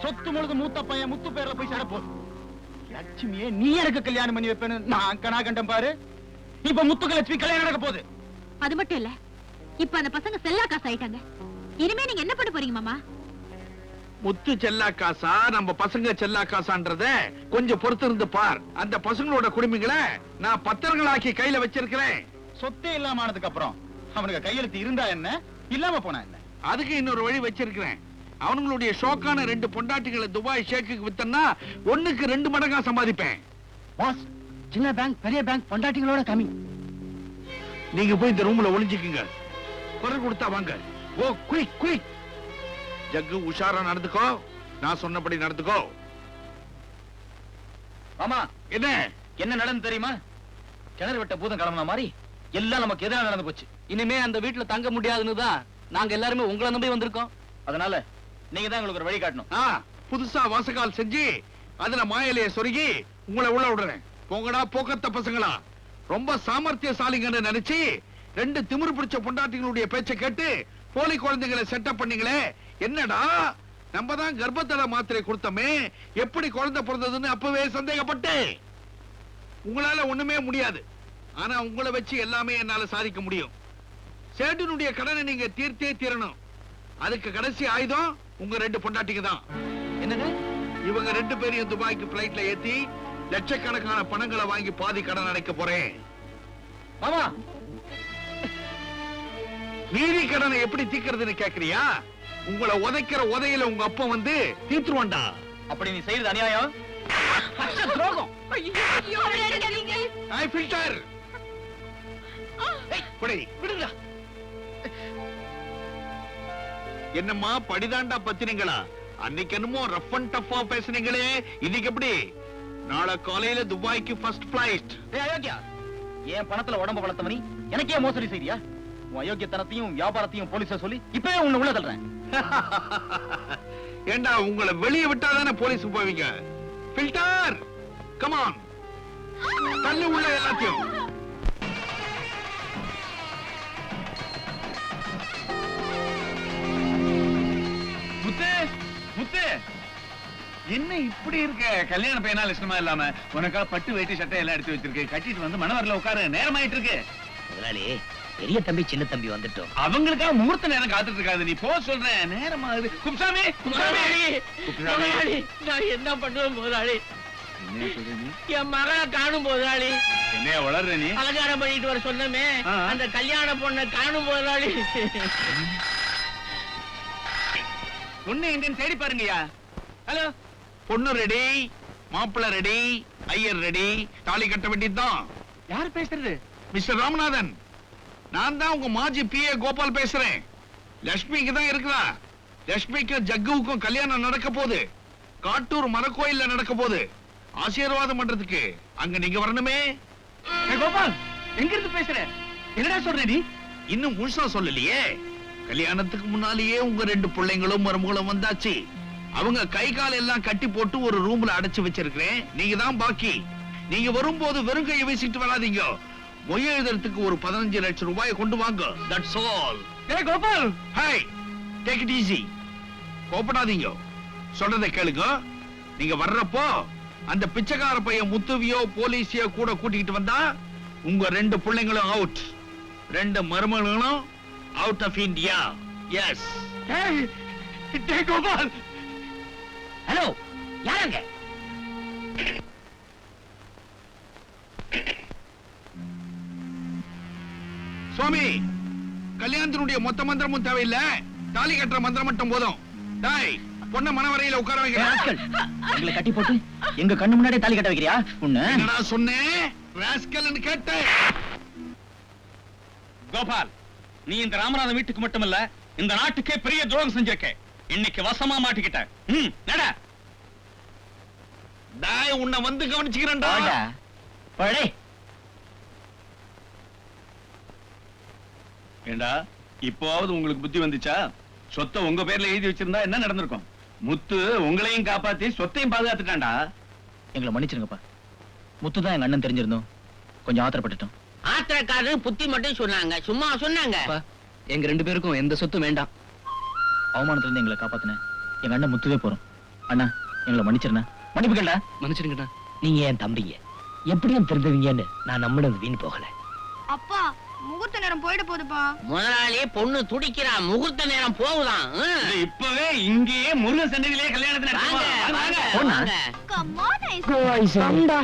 சொத்து முழுது மூத்த பையன் முத்து பேர்ல போய் சேர போகுது. லட்சுமியே நீ எனக்கு கல்யாணம் பண்ணி வைப்பேன்னு நான் கனா கண்டம் பாரு. இப்ப முத்துக்கு லட்சுமி கல்யாணம் நடக்க போகுது. அது மட்டும் இல்ல, இப்ப அந்த பசங்க செல்லா காசு ஆயிட்டாங்க. இனிமே நீங்க என்ன பண்ண போறீங்க மாமா? முத்து செல்லா காசா நம்ம பசங்க செல்லா காசான்றத கொஞ்சம் பொறுத்து இருந்து பார். அந்த பசங்களோட குடும்பங்களை நான் பத்திரங்களாக்கி கையில வச்சிருக்கிறேன். சொத்தே இல்லாம ஆனதுக்கு அப்புறம் அவனுக்கு கையெழுத்து இருந்தா என்ன, இல்லாம போனா என்ன? அதுக்கு இன்னொரு வழி வச்சிருக்கிறேன். அவங்களுடைய ஷோக்கான 2 பொண்டாட்டிகளை துபாய் ஷேக்குக்கு வித்தன்னா 1க்கு 2 மடங்கா சம்பாதிப்பேன். பாஸ், சின்ன பேங்க் பெரிய பேங்க் பொண்டாட்டிகளோட கம்மி. நீங்க போய் இந்த ரூம்ல ஒளிஞ்சுக்குங்க. குரல் கொடுத்தா வாங்க. ஓ குயிக் குயிக். ஜக்கு உஷாரா நடந்துக்கோ. நான் சொன்னபடி நடந்துக்கோ. ஆமா, என்ன என்ன நடந்து தெரியுமா? கிணறு விட்ட பூதம் கிளம்புன மாதிரி எல்லாம் நமக்கு எதிராக நடந்து போச்சு. இனிமே அந்த வீட்டுல தங்க முடியாதுன்னு தான் நாங்க எல்லாருமே உங்களை நம்பி வந்திருக்கோம். அதனால நீங்க தான் எங்களுக்கு ஒரு வழி காட்டணும். புதுசா வாசகால் செஞ்சு அதுல மாயிலைய சொருகி உங்களை உள்ள விடுறேன். போங்கடா போக்கத்த பசங்களா. ரொம்ப சாமர்த்தியசாலிங்கன்னு நினைச்சு 2 திமிரு பிடிச்ச பொண்டாட்டிகளுடைய பேச்சை கேட்டு போலி குழந்தைகளை செட்டப் பண்ணீங்களே. என்னடா நம்ம தான் கர்ப்பத்தட மாத்திரை கொடுத்தோமே, எப்படி குழந்தை பிறந்ததுன்னு அப்பவே சந்தேகப்பட்டு. உங்களால ஒண்ணுமே முடியாது. ஆனா உங்களை வச்சு எல்லாமே என்னால சாதிக்க முடியும். சேட்டனுடைய கடனை நீங்க தீர்த்தே தீரணும். அதுக்கு கடைசி ஆயுதம் உங்க 2 பொண்டாட்டிக்கு தான். என்னது? இவங்க 2 பேரையும் துபாய்க்கு பிளைட்ல ஏத்தி லட்சக்கணக்கான பணங்களை வாங்கி பாதி கடன் அடைக்க போறேன். மாமா, மீதி கடனை எப்படி தீர்க்கிறதுன்னு கேக்குறியா? உங்களை உதைக்கிற உதையில உங்க அப்பா வந்து தீர்த்துருவான்டா. அப்படி நீ செய்யறது அநியாயம், துரோகம். ஃபில்டர் என்னம்மா படிதாண்டா பத்தினீங்களா? அன்னைக்கு என்னமோ ரஃப் அண்ட் டஃப்பா பேசுனீங்களே, இன்னைக்கு எப்படி? நாளை காலையில துபாய்க்கு ஃபர்ஸ்ட் ஃளைட். அயோக்கியா, என் பணத்துல உடம்ப வளர்த்தவனி எனக்கே மோசடி செய்தியா? உன் அயோக்கியத்தனத்தையும் வியாபாரத்தையும் போலீஸ சொல்லி இப்பவே உன்னை உள்ள தள்ளுறேன். ஏண்டா உங்களை வெளியே விட்டாதானே போலீஸ் போவீங்க? ஃபில்டர் கம் ஆன், தள்ளி உள்ள எல்லாத்தையும். முத்து, முத்து, என்ன இப்படி இருக்க? கல்யாண பையனா லட்சணமா இல்லாம உனக்கா பட்டு வேட்டி சட்டை எல்லாம் எடுத்து வச்சிருக்கு. கட்டிட்டு வந்து மணவரில் உட்காரு, நேரமாயிட்டு இருக்கு. முதலாளி, பெரிய தம்பி சின்ன தம்பி வந்துட்டோம். அவங்களுக்காக முகூர்த்த நேரம் காத்துட்டு இருக்காது. நீ போ சொல்றேன், நேரமாகுது. குப்சாமி, குப்சாமி, நான் என்ன பண்ணுவேன் முதலாளி? என்ன சொல்ற நீ? என் மகளை காணும் முதலாளி. என்ன வளர்ற நீ? அலங்காரம் பண்ணிட்டு வர சொன்னமே, அந்த கல்யாண பொண்ணை காணும் முதலாளி. பொண்ணு எங்கன்னு தேடி பாருங்கய்யா. ஹலோ, பொண்ணு ரெடி, மாப்பிள்ள ரெடி, ஐயர் ரெடி, தாலி கட்ட வேண்டியதுதான். யார் பேசுறது? மிஸ்டர் ராமநாதன், நான் தான் உங்க மாஜி பிஏ கோபால் பேசுறேன். லட்சுமிக்கு தான் இருக்கிறா. லட்சுமிக்கும் ஜக்குவுக்கும் கல்யாணம் நடக்க போகுது. காட்டூர் மரக்கோயில்ல நடக்க போகுது. ஆசீர்வாதம் பண்றதுக்கு அங்க நீங்க வரணுமே. கோபால், எங்க இருந்து பேசுற? என்னடா சொல்ற நீ? இன்னும் முழுசா சொல்லலையே. கல்யாணத்துக்கு முன்னாலேயே உங்க 2 பிள்ளைங்களும் மருமகளும் வந்தாச்சு. அவங்க கை கால் எல்லாம் கட்டி போட்டு ஒரு ரூம்ல அடைச்சு வச்சிருக்கிறேன். நீங்க தான் பாக்கி. நீங்க வரும்போது வெறும் கையை வீசிட்டு வராதீங்க. மொய் எழுதுறதுக்கு ஒரு 15 லட்சம் ரூபாயை கொண்டு வாங்க. That's all. ஏய் Gopal, hi, take it easy. கோபப்படாதீங்க, சொல்றதை கேளுங்க. நீங்க வர்றப்போ அந்த பிச்சைக்கார பையன் முத்துவியோ போலீஸையோ கூட கூட்டிட்டு வந்தா உங்க 2 பிள்ளைங்களும் அவுட், 2 மருமகளும் அவுட் ஆஃப் இந்தியா. எஸ். ஏய் கோபால். ஹலோ, யாருங்க? சுவாமி, கல்யாணத்தினுடைய மொத்த மந்திரமும் தேவையில்லை. தாலி கட்டுற மந்திரம் மட்டும் போதும். டேய், பொண்ண மனவரையில உட்கார வைக்கிறேன். எங்களை கட்டி போட்டு எங்க கண்ணு முன்னாடியே தாலி கட்ட வைக்கிறியா? உன்ன என்னடா சொன்னேன்? ராஸ்கல்னு கேட்டேன். கோபால், நீ இந்த ராமநாதன் வீட்டுக்கு மட்டுமல்ல, இந்த நாட்டுக்கே பெரிய துரோகம் செஞ்சிருக்க. இன்னைக்கு வசமா மாட்டிக்கிட்ட. நட. டேய், உன்னை வந்து கவனிச்சுக்கிறேன்டா. படே. ஏண்டா, இப்போவாவது உங்களுக்கு புத்தி வந்துச்சா? சொத்தை உங்க பேர்ல எழுதி வச்சிருந்தா என்ன நடந்திருக்கும்? முத்து உங்களையும் காப்பாத்தி சொத்தையும் பாதுகாத்துட்டான்டா. எங்களை மன்னிச்சிருங்கப்பா. முத்து தான் எங்க அண்ணன் தெரிஞ்சிருந்தோம், கொஞ்சம் ஆத்திரப்பட்டுட்டோம். ஆத்திரக்காரர் புத்தி மட்டும் சொன்னாங்க, சும்மா சொன்னாங்க. எங்க 2 பேருக்கும் எந்த சொத்தும் வேண்டாம். அவமானத்துல இருந்து எங்களை காப்பாத்தின எங்க அண்ணன் முத்துவே போறோம். அண்ணா எங்களை மன்னிச்சிருண்ணா. மன்னிப்பு கேட்டா மன்னிச்சிடுங்கண்ணா. நீங்க என் தம்பிங்க, எப்படியும் தெரிஞ்சவீங்கன்னு நான் நம்பினது வீண் போகல. அப்பா முகூர்த்த நேரம் போயிட போகுதுப்பா. முதலாளி பொண்ணு துடிக்கிறான், முகூர்த்த நேரம் போகுதான். இப்பவே இங்கேயே முருகன் சன்னதியிலே கல்யாணத்தை நடத்துவோம். வாங்க. Come on, போடா.